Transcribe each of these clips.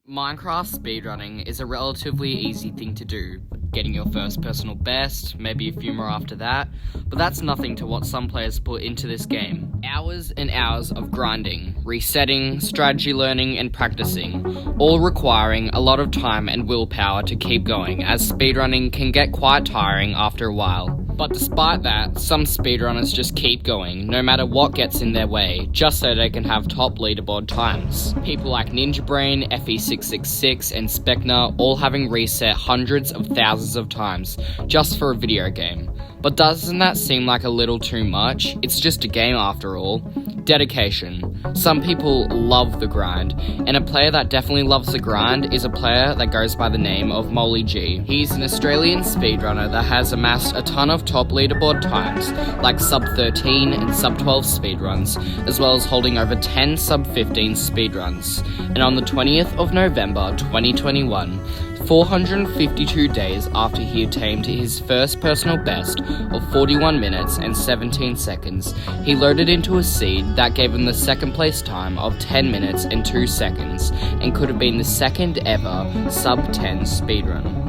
Minecraft speedrunning is a relatively easy thing to do, getting your first personal best, maybe a few more after that, but that's nothing to what some players put into this game. Hours and hours of grinding, resetting, strategy learning and practicing, all requiring a lot of time and willpower to keep going, as speedrunning can get quite tiring after a while. But despite that, some speedrunners just keep going, no matter what gets in their way, just so they can have top leaderboard times. People like NinjaBrain, FE666 and Specna all having reset hundreds of thousands of times, just for a video game. But doesn't that seem like a little too much? It's just a game after all. Dedication. Some people love the grind, and a player that definitely loves the grind is a player that goes by the name of MoleyG's. He's an Australian speedrunner that has amassed a ton of top leaderboard times, like sub 13 and sub 12 speedruns, as well as holding over 10 sub 15 speedruns. And on the 20th of November 2021, 452 days after he attained his first personal best of 41 minutes and 17 seconds, he loaded into a seed that gave him the second place time of 10 minutes and 2 seconds, and could have been the second ever sub 10 speedrun.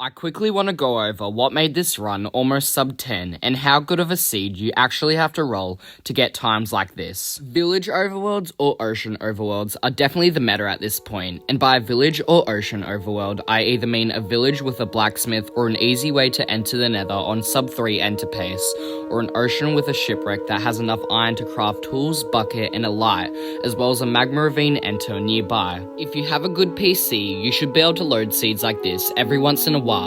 I quickly want to go over what made this run almost sub 10 and how good of a seed you actually have to roll to get times like this. Village overworlds or ocean overworlds are definitely the meta at this point, and by village or ocean overworld I either mean a village with a blacksmith or an easy way to enter the nether on sub 3 enter pace, or an ocean with a shipwreck that has enough iron to craft tools, bucket and a light, as well as a magma ravine enter nearby. If you have a good PC, you should be able to load seeds like this every once in a while,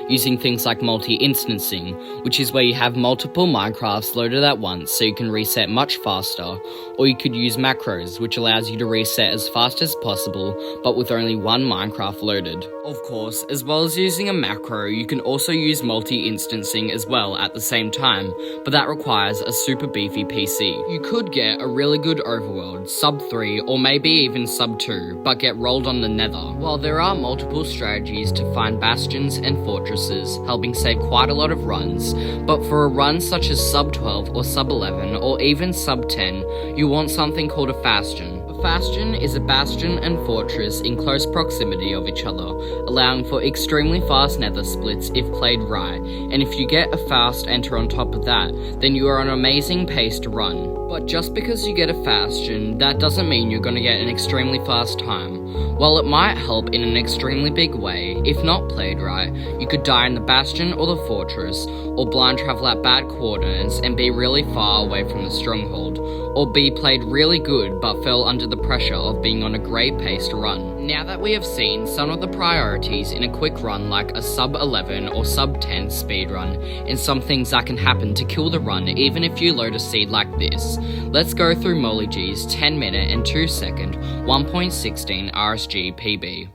using things like multi-instancing, which is where you have multiple Minecrafts loaded at once so you can reset much faster, or you could use macros, which allows you to reset as fast as possible, but with only one Minecraft loaded. Of course, as well as using a macro, you can also use multi-instancing as well at the same time, but that requires a super beefy PC. You could get a really good overworld, sub 3 or maybe even sub 2, but get rolled on the nether. While there are multiple strategies to find bastions and fortresses, helping save quite a lot of runs, but for a run such as sub 12 or sub 11 or even sub 10, you want something called a bastion. A bastion is a bastion and fortress in close proximity of each other, allowing for extremely fast nether splits if played right, and if you get a fast enter on top of that, then you are on an amazing pace to run. But just because you get a bastion, that doesn't mean you're going to get an extremely fast time. While it might help in an extremely big way, if not played right, you could die in the bastion or the fortress, or blind travel at bad coordinates and be really far away from the stronghold, or be played really good but fell under the pressure of being on a great pace to run. Now that we have seen some of the priorities in a quick run like a sub 11 or sub 10 speedrun, and some things that can happen to kill the run even if you load a seed like this, let's go through MoleyG's 10 minute and 2 second 1.16 RSG PB.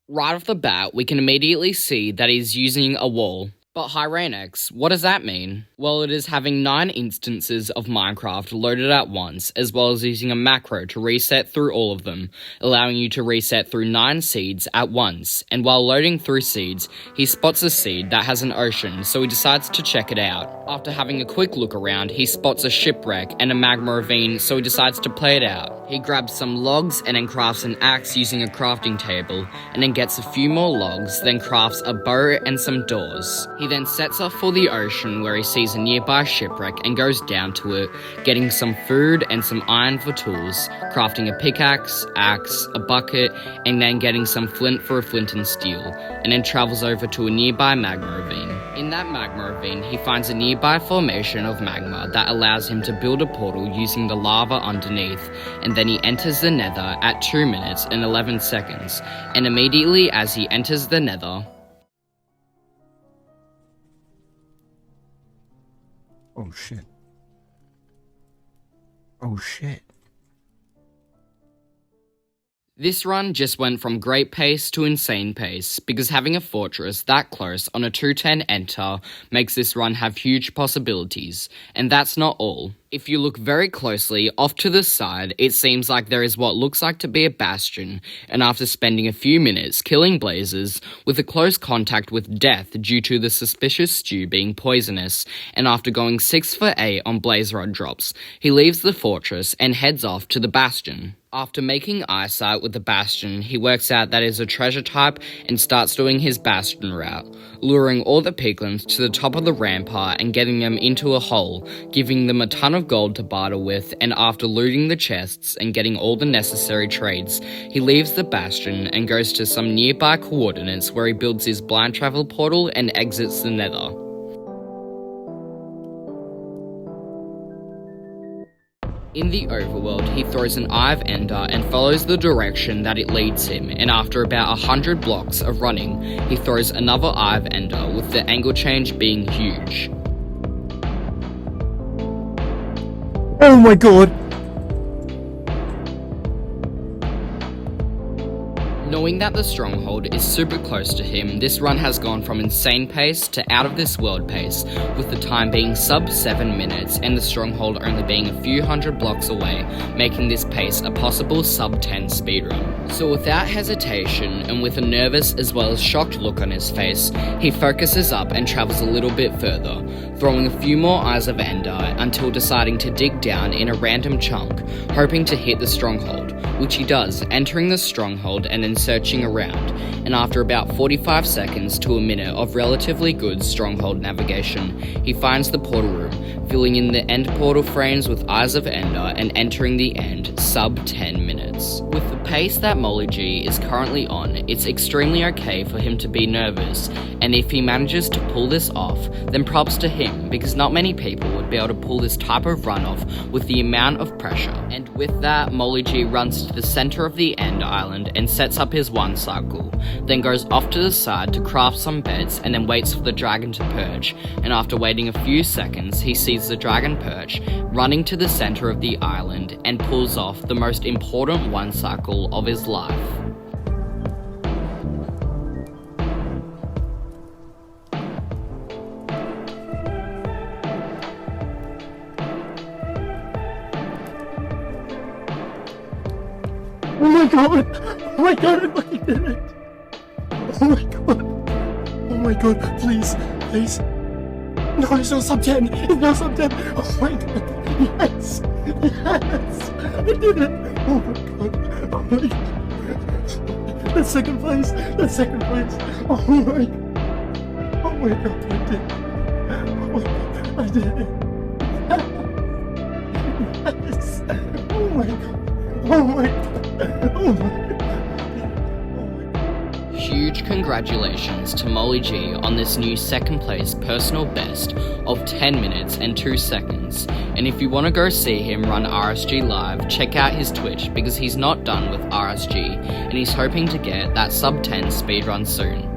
Right off the bat, we can immediately see that he's using a wall. But Hyreinax, what does that mean? Well, it is having 9 instances of Minecraft loaded at once, as well as using a macro to reset through all of them, allowing you to reset through 9 seeds at once. And while loading through seeds, he spots a seed that has an ocean, so he decides to check it out. After having a quick look around, he spots a shipwreck and a magma ravine, so he decides to play it out. He grabs some logs and then crafts an axe using a crafting table, and then gets a few more logs, then crafts a bow and some doors. He then sets off for the ocean where he sees a nearby shipwreck and goes down to it, getting some food and some iron for tools, crafting a pickaxe, axe, a bucket, and then getting some flint for a flint and steel, and then travels over to a nearby magma ravine. In that magma ravine, he finds a nearby formation of magma that allows him to build a portal using the lava underneath, and then he enters the nether at 2 minutes and 11 seconds, and immediately as he enters the nether, oh shit. Oh shit. this run just went from great pace to insane pace, because having a fortress that close on a 210 enter makes this run have huge possibilities, and that's not all. If you look very closely, off to the side, it seems like there is what looks like to be a bastion, and after spending a few minutes killing blazes, with a close contact with death due to the suspicious stew being poisonous, and after going 6 for 8 on blaze rod drops, he leaves the fortress and heads off to the bastion. After making eyesight with the bastion, he works out that is a treasure type and starts doing his bastion route, luring all the piglins to the top of the rampart and getting them into a hole, giving them a ton of gold to barter with, and after looting the chests and getting all the necessary trades, he leaves the bastion and goes to some nearby coordinates where he builds his blind travel portal and exits the nether. In the overworld, he throws an Eye of Ender and follows the direction that it leads him, and after about 100 blocks of running, he throws another Eye of Ender, with the angle change being huge. Oh my god! Knowing that the stronghold is super close to him, this run has gone from insane pace to out of this world pace, with the time being sub 7 minutes and the stronghold only being a few hundred blocks away, making this pace a possible sub 10 speedrun. So without hesitation and with a nervous as well as shocked look on his face, he focuses up and travels a little bit further, throwing a few more Eyes of Ender until deciding to dig down in a random chunk, hoping to hit the stronghold, which he does, entering the stronghold and then searching around, and after about 45 seconds to a minute of relatively good stronghold navigation, he finds the portal room, filling in the end portal frames with Eyes of Ender and entering the end sub 10 minutes. With the pace that MoleyG is currently on, it's extremely okay for him to be nervous, and if he manages to pull this off, then props to him, because not many people would be able to pull this type of run off with the amount of pressure. And with that, MoleyG runs to the center of the end island and sets up his one cycle, then goes off to the side to craft some beds and then waits for the dragon to perch, and after waiting a few seconds, he sees the dragon perch, running to the center of the island and pulls off the most important one cycle of his life. Oh my god! Oh my god, I fucking did it! Oh my god! Oh my god, please, please! No, it's not sub 10! It's not sub 10! Oh my god! Yes! Yes! I did it! Oh my god! Oh my god! That's second place! That's second place! Oh my god! Oh my god, I did it! Oh my god, I did it! Yes! Oh my god! Oh my god! Oh my god! Huge congratulations to MoleyG on this new second place personal best of 10 minutes and 2 seconds. And if you want to go see him run RSG live, check out his Twitch, because he's not done with RSG and he's hoping to get that sub 10 speedrun soon.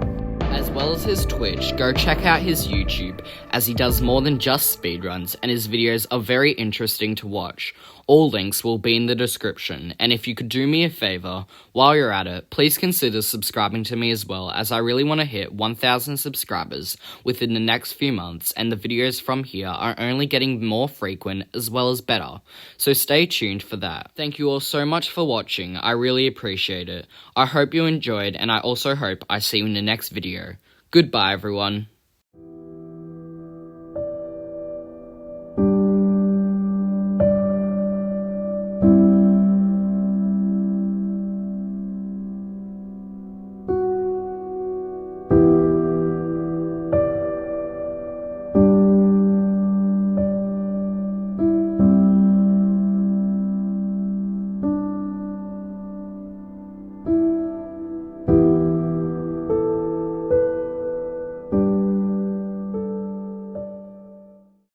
As well as his Twitch, go check out his YouTube, as he does more than just speedruns and his videos are very interesting to watch. All links will be in the description, and if you could do me a favour, while you're at it, please consider subscribing to me as well, as I really want to hit 1,000 subscribers within the next few months, and the videos from here are only getting more frequent as well as better, so stay tuned for that. Thank you all so much for watching, I really appreciate it. I hope you enjoyed, and I also hope I see you in the next video. Goodbye everyone.